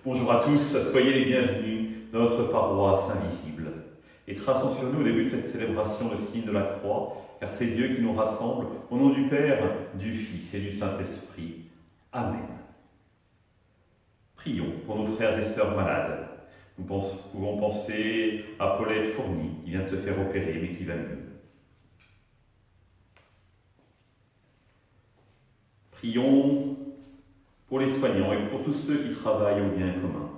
Bonjour à tous, soyez les bienvenus dans notre paroisse invisible. Et traçons sur nous au début de cette célébration le signe de la croix, car c'est Dieu qui nous rassemble, au nom du Père, du Fils et du Saint-Esprit. Amen. Prions pour nos frères et sœurs malades. Nous pouvons penser à Paulette Fourny, qui vient de se faire opérer, mais qui va mieux. Prions pour les soignants et pour tous ceux qui travaillent au bien commun.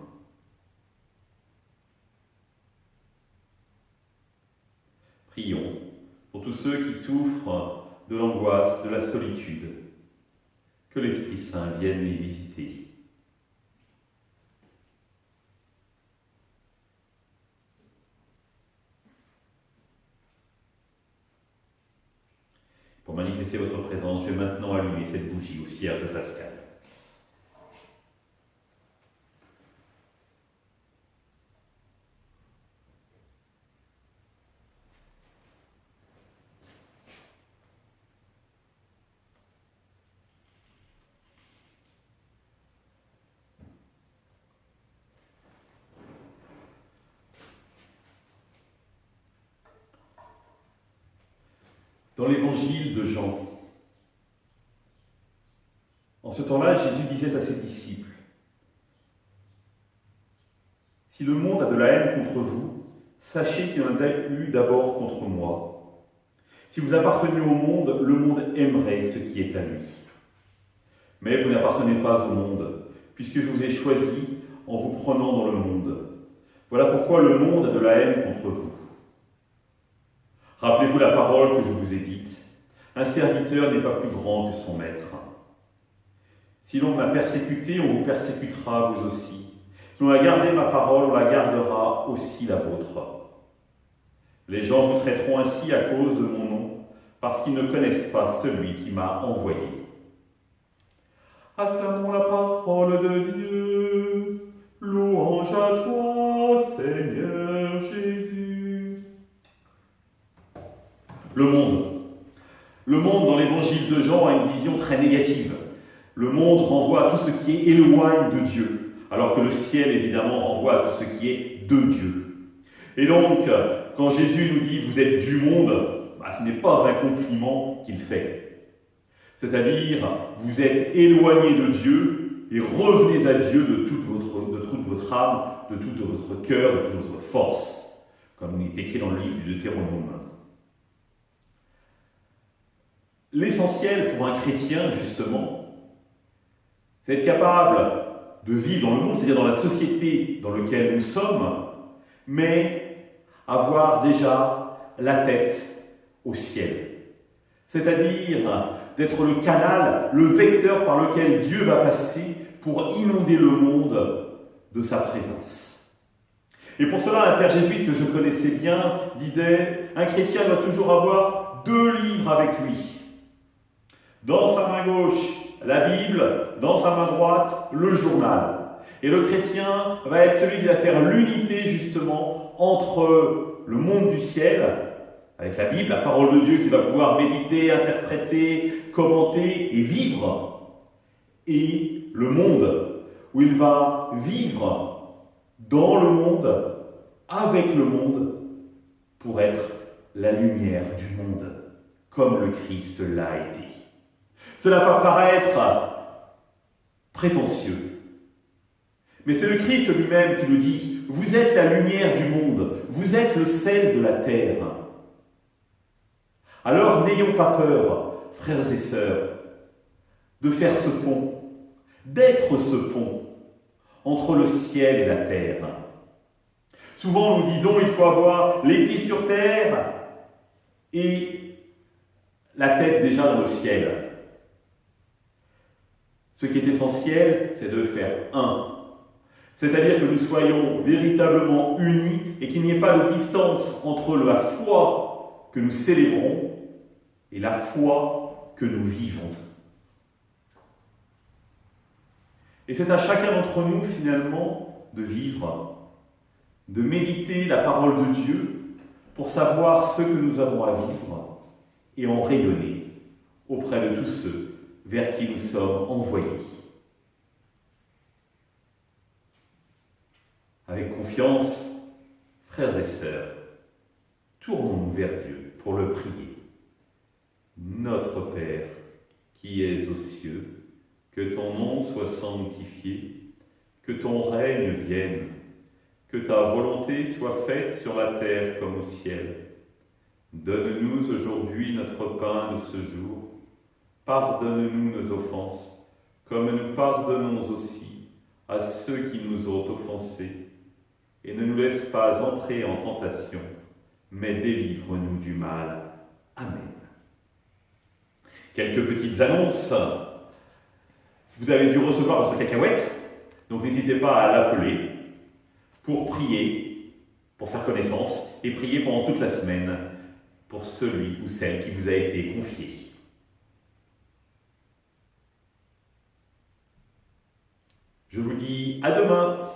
Prions pour tous ceux qui souffrent de l'angoisse, de la solitude. Que l'Esprit Saint vienne les visiter. Pour manifester votre présence, je vais maintenant allumer cette bougie au cierge pascal. Dans l'évangile de Jean, en ce temps-là, Jésus disait à ses disciples : « Si le monde a de la haine contre vous, sachez qu'il y en a eu d'abord contre moi. Si vous apparteniez au monde aimerait ce qui est à lui. Mais vous n'appartenez pas au monde, puisque je vous ai choisi en vous prenant dans le monde. Voilà pourquoi le monde a de la haine contre vous. Rappelez-vous la parole que je vous ai dite. Un serviteur n'est pas plus grand que son maître. Si l'on m'a persécuté, on vous persécutera vous aussi. Si on a gardé ma parole, on la gardera aussi la vôtre. Les gens vous traiteront ainsi à cause de mon nom, parce qu'ils ne connaissent pas celui qui m'a envoyé. » Acclamons la parole de Dieu. Louange à toi, Seigneur Jésus. Le monde, dans l'évangile de Jean, a une vision très négative. Le monde renvoie à tout ce qui éloigne de Dieu, alors que le ciel, évidemment, renvoie à tout ce qui est de Dieu. Et donc, quand Jésus nous dit « vous êtes du monde », ce n'est pas un compliment qu'il fait. C'est-à-dire, vous êtes éloignés de Dieu et revenez à Dieu de toute votre âme, de tout votre cœur, de toute votre force, comme il est écrit dans le livre du Deutéronome. L'essentiel pour un chrétien, justement, c'est d'être capable de vivre dans le monde, c'est-à-dire dans la société dans laquelle nous sommes, mais avoir déjà la tête au ciel. C'est-à-dire d'être le canal, le vecteur par lequel Dieu va passer pour inonder le monde de sa présence. Et pour cela, un père jésuite que je connaissais bien disait « Un chrétien doit toujours avoir 2 livres avec lui. Dans sa main gauche, la Bible, dans sa main droite, le journal. Et le chrétien va être celui qui va faire l'unité justement entre le monde du ciel, avec la Bible, la parole de Dieu qu'il va pouvoir méditer, interpréter, commenter et vivre, et le monde, où il va vivre dans le monde, avec le monde, pour être la lumière du monde, comme le Christ l'a été. Cela peut paraître prétentieux, mais c'est le Christ lui-même qui nous dit « Vous êtes la lumière du monde, vous êtes le sel de la terre. » Alors n'ayons pas peur, frères et sœurs, de faire ce pont, d'être ce pont entre le ciel et la terre. Souvent nous disons il faut avoir les pieds sur terre et la tête déjà dans le ciel. Ce qui est essentiel, c'est de faire un. C'est-à-dire que nous soyons véritablement unis et qu'il n'y ait pas de distance entre la foi que nous célébrons et la foi que nous vivons. Et c'est à chacun d'entre nous, finalement, de vivre, de méditer la parole de Dieu pour savoir ce que nous avons à vivre et en rayonner auprès de tous ceux vers qui nous sommes envoyés. Avec confiance, frères et sœurs, tournons-nous vers Dieu pour le prier. Notre Père, qui es aux cieux, que ton nom soit sanctifié, que ton règne vienne, que ta volonté soit faite sur la terre comme au ciel. Donne-nous aujourd'hui notre pain de ce jour. Pardonne-nous nos offenses, comme nous pardonnons aussi à ceux qui nous ont offensés. Et ne nous laisse pas entrer en tentation, mais délivre-nous du mal. Amen. Quelques petites annonces. Vous avez dû recevoir votre cacahuète, donc n'hésitez pas à l'appeler pour prier, pour faire connaissance, et prier pendant toute la semaine pour celui ou celle qui vous a été confié. Je vous dis à demain.